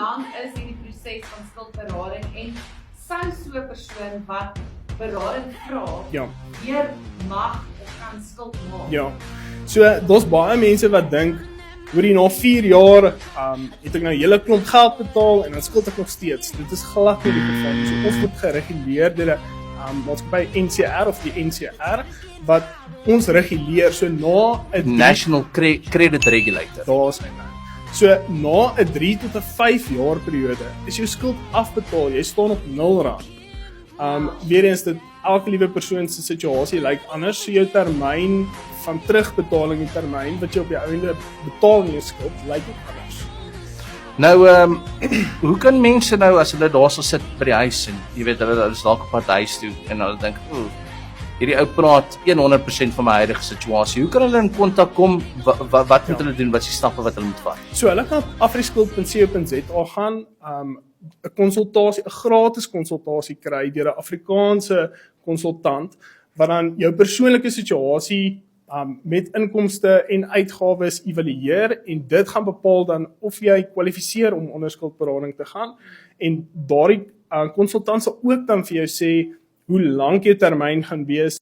lang is hierdie proses van skuldberading en sou so 'n persoon wat berading vra, weer mag of kan skuld maak? Ja, so daar's baie mense wat dink, hoorie na 4 jaar het ek nou 'n hele klomp geld betaal en dan skuld ek nog steeds. Dit is glad nie die geval nie. So ons word gereguleer deur 'n maatskappy NCR of die NCR wat ons reguleer. So na 'n National Credit Regulator. Daar's hy nou. So na 'n 3 tot 'n 5 jaar periode is jou skuld afbetaal. Jy staan op R0. Weer eens dit elke liewe persoon se situasie lyk anders. So jou termyn van terugbetaling, die termyn wat jy op die einde betaal in jou skuld, lyk ook anders. Nou, hoe kan mense nou as hulle daar sal sit by die huis en jy weet hulle is dalk op pad huis toe en hulle dink, hierdie ou praat 100% van my huidige situasie. Hoe kan hulle in kontak kom? Wat moet hulle doen? Wat is die stappe wat hulle moet vat? So hulle kan op afriskuld.co.za gaan 'n konsultasie, 'n gratis konsultasie kry deur 'n Afrikaanse konsultant wat dan jou persoonlike situasie met inkomste en uitgawes evalueer en dit gaan bepaal dan of jy kwalifiseer om onder skuldberading te gaan en daardie konsultant sal ook dan vir jou sê hoe lank jou termyn gaan wees